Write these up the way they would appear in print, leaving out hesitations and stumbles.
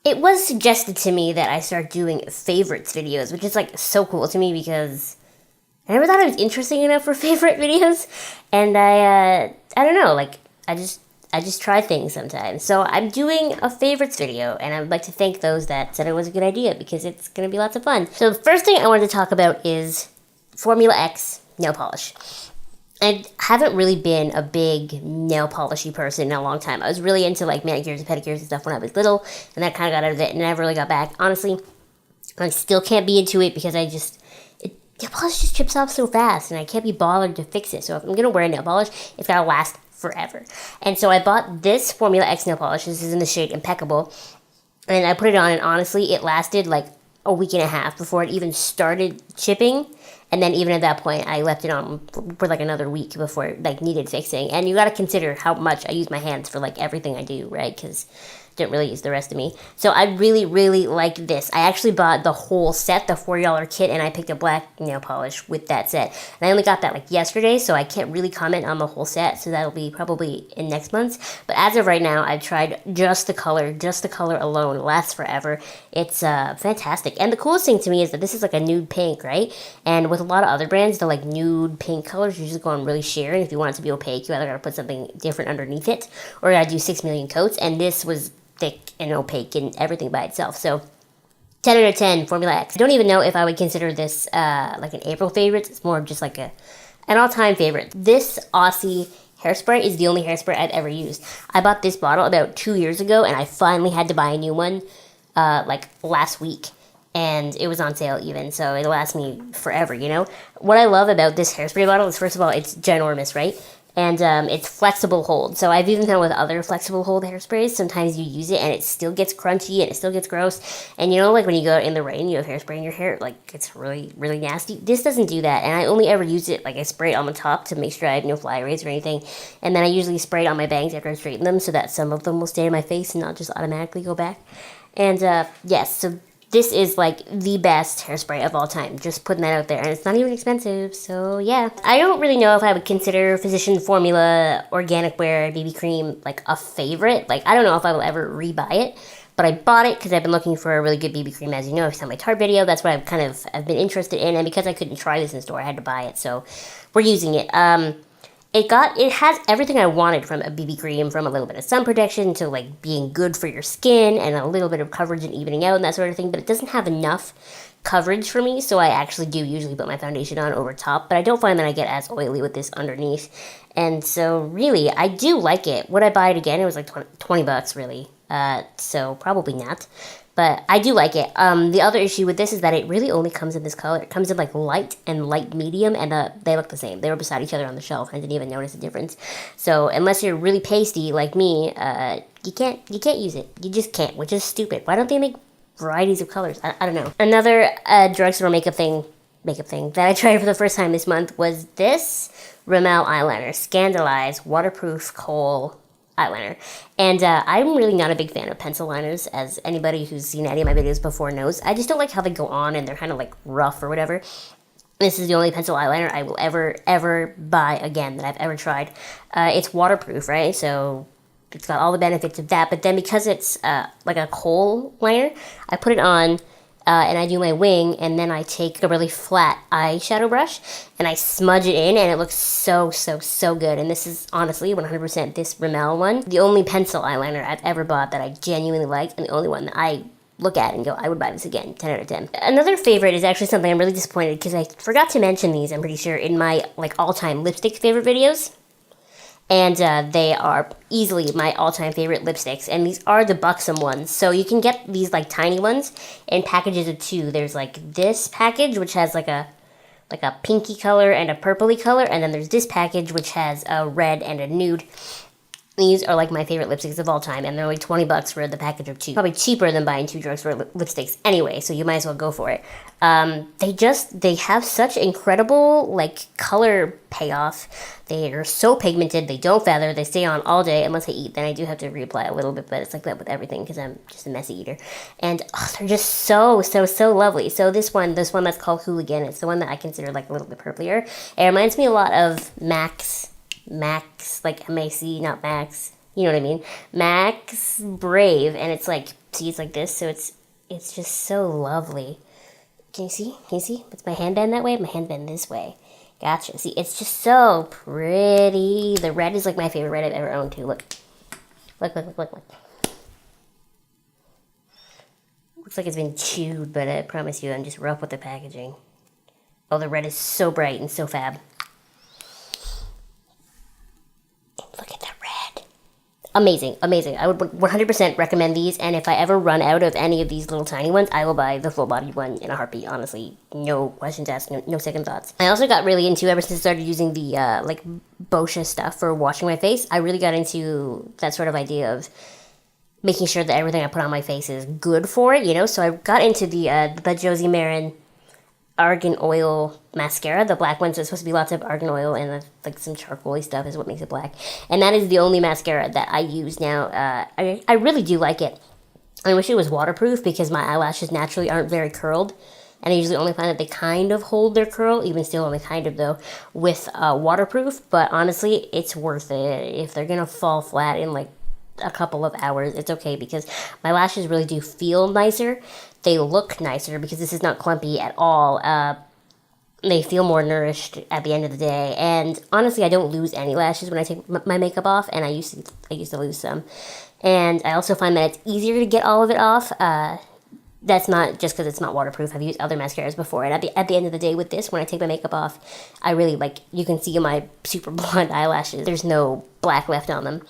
it was suggested to me that I start doing favorites videos, which is like so cool to me because I never thought I was interesting enough for favorite videos, and I don't know, like I just try things sometimes. So I'm doing a favorites video, and I would like to thank those that said it was a good idea because it's gonna be lots of fun. So the first thing I wanted to talk about is Formula X nail polish. I haven't really been a big nail polishy person in a long time. I was really into like manicures and pedicures and stuff when I was little, and that kind of got out of it, and I never really got back. Honestly, I still can't be into it because nail polish just chips off so fast, and I can't be bothered to fix it. So if I'm gonna wear a nail polish, it's gotta last forever. And so I bought this Formula X nail polish. This is in the shade Impeccable, and I put it on, and honestly, it lasted like a week and a half before it even started chipping. And then even at that point, I left it on for like another week before it like needed fixing. And you got to consider how much I use my hands for like everything I do, right? Because I didn't really use the rest of me. So I really, really like this. I actually bought the whole set, the $40 kit, and I picked a black nail polish with that set. And I only got that like yesterday, so I can't really comment on the whole set. So that'll be probably in next month's. But as of right now, I've tried just the color alone. It lasts forever. It's fantastic. And the coolest thing to me is that this is like a nude pink, right? And with a lot of other brands, the like nude pink colors usually go on really sheer. And if you want it to be opaque, you either gotta put something different underneath it, or you gotta do 6 million coats. And this was thick and opaque and everything by itself. So 10 out of 10 Formula X. I don't even know if I would consider this like an April favorite. It's more of just like an all-time favorite. This Aussie hairspray is the only hairspray I've ever used. I bought this bottle about 2 years ago, and I finally had to buy a new one like last week. And it was on sale even, so it'll last me forever, you know? What I love about this hairspray bottle is, first of all, it's ginormous, right? And it's flexible hold. So I've even found with other flexible hold hairsprays, sometimes you use it and it still gets crunchy and it still gets gross. And you know, like when you go out in the rain, you have hairspray in your hair, like it's really, really nasty. This doesn't do that. And I only ever use it, like I spray it on the top to make sure I have no flyaways or anything. And then I usually spray it on my bangs after I straighten them so that some of them will stay in my face and not just automatically go back. And yes, so this is like the best hairspray of all time. Just putting that out there. And it's not even expensive, so yeah. I don't really know if I would consider Physician Formula Organic Wear BB Cream like a favorite. Like, I don't know if I will ever rebuy it. But I bought it because I've been looking for a really good BB cream. As you know, if you saw my Tarte video, that's what I've been interested in. And because I couldn't try this in store, I had to buy it. So we're using it. It has everything I wanted from a BB cream, from a little bit of sun protection to like being good for your skin and a little bit of coverage and evening out and that sort of thing, but it doesn't have enough coverage for me, so I actually do usually put my foundation on over top, but I don't find that I get as oily with this underneath. And so really, I do like it. Would I buy it again? It was like 20 bucks really. So probably not. But I do like it. The other issue with this is that it really only comes in this color. It comes in like light and light medium, and they look the same. They were beside each other on the shelf, and I didn't even notice the difference. So unless you're really pasty like me, you can't use it. You just can't, which is stupid. Why don't they make varieties of colors? I don't know. Another drugstore makeup thing that I tried for the first time this month was this Rimmel eyeliner, Scandalize Waterproof Kohl eyeliner. And I'm really not a big fan of pencil liners, as anybody who's seen any of my videos before knows. I just don't like how they go on and they're kind of like rough or whatever. This is the only pencil eyeliner I will ever buy again that I've ever tried. It's waterproof, right? So it's got all the benefits of that, but then because it's like a kohl liner, I put it on and I do my wing, and then I take a really flat eyeshadow brush and I smudge it in, and it looks so good. And this is honestly 100% this Rimmel one. The only pencil eyeliner I've ever bought that I genuinely liked, and the only one that I look at and go, I would buy this again, 10 out of 10. Another favorite is actually something I'm really disappointed because I forgot to mention these, I'm pretty sure, in my like all-time lipstick favorite videos. And they are easily my all-time favorite lipsticks. And these are the Buxom ones. So you can get these like tiny ones in packages of 2. There's like this package, which has like a pinky color and a purpley color. And then there's this package, which has a red and a nude. These are like my favorite lipsticks of all time, and they're only 20 bucks for the package of 2. Probably cheaper than buying 2 drugstore lipsticks anyway, so you might as well go for it. They have such incredible like color payoff. They are so pigmented, they don't feather, they stay on all day unless I eat. Then I do have to reapply a little bit, but it's like that with everything because I'm just a messy eater. And they're just so lovely. So this one that's called Hooligan, it's the one that I consider like a little bit purplier. It reminds me a lot of Max, like MAC, not Max, you know what I mean? Max Brave, and it's like See, it's like this, so it's just so lovely. Can you see? Can you see? It's my handband that way, my handband this way. Gotcha. See, it's just so pretty. The red is like my favorite red I've ever owned too. Look. Look, look, look, look, look. Looks like it's been chewed, but I promise you I'm just rough with the packaging. Oh, the red is so bright and so fab. Look at that red. Amazing, amazing. I would 100% recommend these, and if I ever run out of any of these little tiny ones, I will buy the full-bodied one in a heartbeat, honestly. No questions asked, no second thoughts. I also got really into, ever since I started using the, like, Boscia stuff for washing my face, I really got into that sort of idea of making sure that everything I put on my face is good for it, you know? So I got into the Josie Maran Argan Oil mascara, the black one. So it's supposed to be lots of argan oil and like some charcoal-y stuff is what makes it black. And that is the only mascara that I use now. I really do like it. I wish it was waterproof because my eyelashes naturally aren't very curled. And I usually only find that they kind of hold their curl, even still only kind of though, with waterproof. But honestly, it's worth it. If they're going to fall flat in like a couple of hours, it's okay because my lashes really do feel nicer. They look nicer because this is not clumpy at all. They feel more nourished at the end of the day. And honestly, I don't lose any lashes when I take my makeup off, and I used to lose some. And I also find that it's easier to get all of it off. That's not just because it's not waterproof. I've used other mascaras before, and at the end of the day with this, when I take my makeup off, I really like, you can see my super blonde eyelashes. There's no black left on them.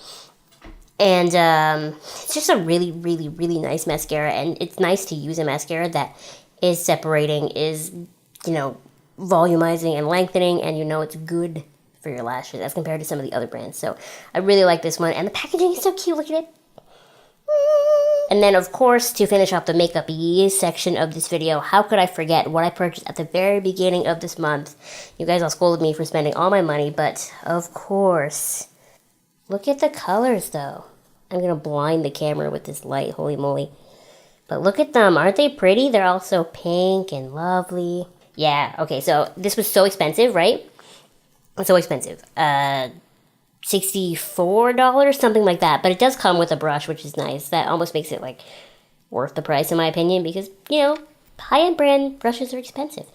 And it's just a really, really, really nice mascara. And it's nice to use a mascara that is separating, is, you know, volumizing and lengthening, and you know it's good for your lashes as compared to some of the other brands. So I really like this one. And the packaging is so cute. Look at it. And then, of course, to finish off the makeup-y section of this video, how could I forget what I purchased at the very beginning of this month? You guys all scolded me for spending all my money, but of course. Look at the colors, though. I'm going to blind the camera with this light, holy moly. But look at them. Aren't they pretty? They're all so pink and lovely. Yeah, okay, so this was so expensive, right? So expensive. $64, something like that. But it does come with a brush, which is nice. That almost makes it, like, worth the price, in my opinion, because, you know, high-end brand brushes are expensive.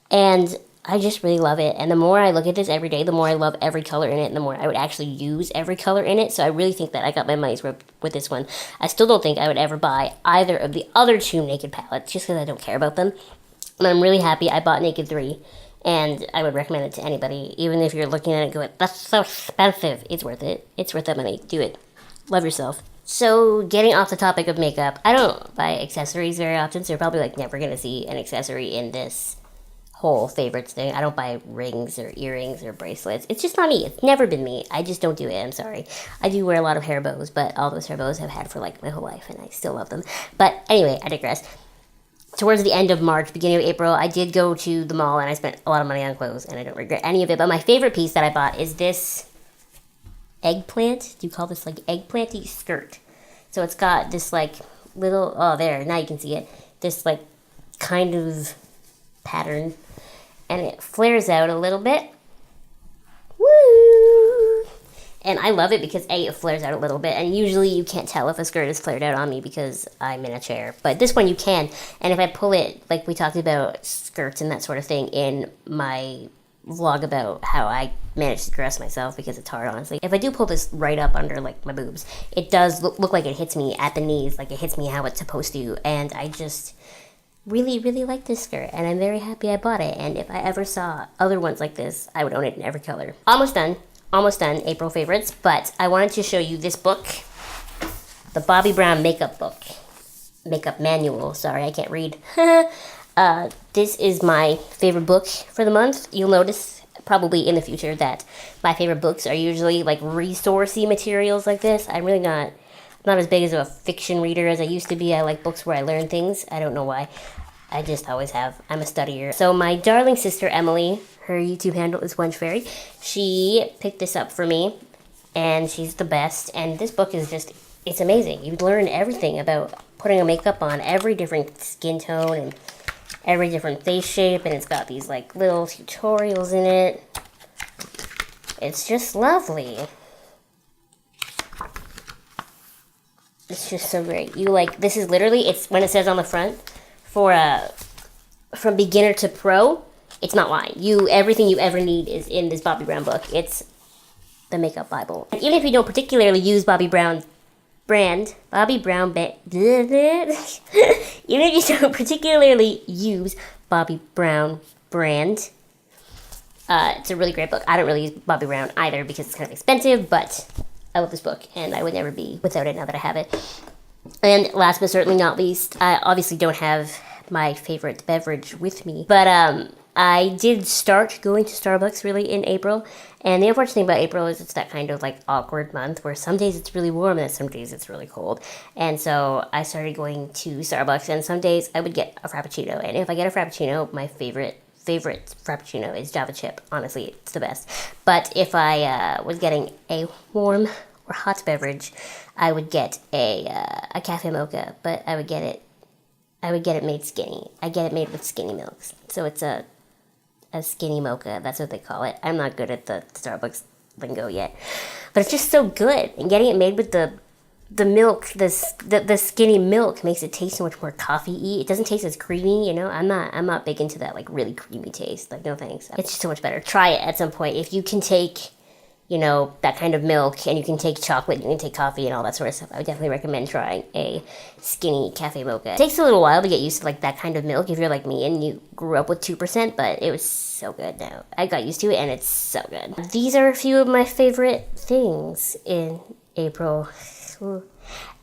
And I just really love it. And the more I look at this every day, the more I love every color in it, and the more I would actually use every color in it. So I really think that I got my money's worth with this one. I still don't think I would ever buy either of the other two Naked palettes, just because I don't care about them. And I'm really happy I bought Naked 3. And I would recommend it to anybody, even if you're looking at it going, that's so expensive. It's worth it. It's worth that money. Do it. Love yourself. So, getting off the topic of makeup, I don't buy accessories very often, so you're probably like never going to see an accessory in this whole favorites thing. I don't buy rings or earrings or bracelets. It's just not me. It's never been me. I just don't do it. I'm sorry. I do wear a lot of hair bows, but all those hair bows I've had for like my whole life, and I still love them. But anyway, I digress. Towards the end of March, beginning of April, I did go to the mall, and I spent a lot of money on clothes, and I don't regret any of it. But my favorite piece that I bought is this eggplant. Do you call this like eggplanty skirt? So it's got this like little, oh there, now you can see it. This like kind of pattern, and it flares out a little bit. Woo! And I love it because A, it flares out a little bit, and usually you can't tell if a skirt is flared out on me because I'm in a chair. But this one you can, and if I pull it, like we talked about skirts and that sort of thing in my vlog about how I manage to dress myself, because it's hard, honestly. If I do pull this right up under like my boobs, it does look like it hits me at the knees, like it hits me how it's supposed to, and I just really, really like this skirt, and I'm very happy I bought it. And if I ever saw other ones like this, I would own it in every color. Almost done, April favorites, but I wanted to show you this book, the Bobbi Brown makeup book. Makeup manual, sorry, I can't read. This is my favorite book for the month. You'll notice probably in the future that my favorite books are usually like resourcey materials like this. I'm really not as big as a fiction reader as I used to be. I like books where I learn things. I don't know why. I just always have. I'm a studier. So my darling sister Emily, her YouTube handle is Wench Fairy. She picked this up for me, and she's the best. And this book is just, it's amazing. You learn everything about putting a makeup on, every different skin tone and every different face shape, and it's got these like little tutorials in it. It's just lovely. It's just so great. You like, this is literally, it's when it says on the front for from beginner to pro, it's not lying. Everything you ever need is in this Bobbi Brown book. It's the makeup Bible. And even if you don't particularly use Bobbi Brown brand, even if you don't particularly use Bobbi Brown brand, it's a really great book. I don't really use Bobbi Brown either because it's kind of expensive, but I love this book and I would never be without it now that I have it. And last but certainly not least, I obviously don't have my favorite beverage with me, but I did start going to Starbucks really in April, and the unfortunate thing about April is it's that kind of like awkward month where some days it's really warm and some days it's really cold, and so I started going to Starbucks, and some days I would get a Frappuccino, and if I get a Frappuccino, my favorite Frappuccino is Java chip. Honestly, it's the best. But if I was getting a warm or hot beverage, I would get a cafe mocha, but I would get it made skinny. I get it made with skinny milks. So it's a skinny mocha. That's what they call it. I'm not good at the Starbucks lingo yet. But it's just so good. And getting it made with the milk, the skinny milk makes it taste so much more coffee-y. It doesn't taste as creamy, you know? I'm not big into that like really creamy taste. Like, no thanks. It's just so much better. Try it at some point. If you can take, you know, that kind of milk, and you can take chocolate, you can take coffee and all that sort of stuff, I would definitely recommend trying a skinny cafe mocha. It takes a little while to get used to like that kind of milk if you're like me and you grew up with 2%, but it was so good now. I got used to it and it's so good. These are a few of my favorite things in April.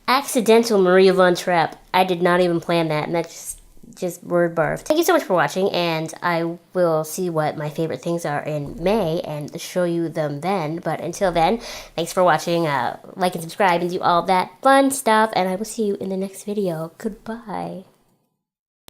Accidental Maria Von Trapp. I did not even plan that, and that's just word barf. Thank you so much for watching, and I will see what my favorite things are in May and show you them then. But until then, thanks for watching. Like and subscribe and do all that fun stuff, and I will see you in the next video. Goodbye.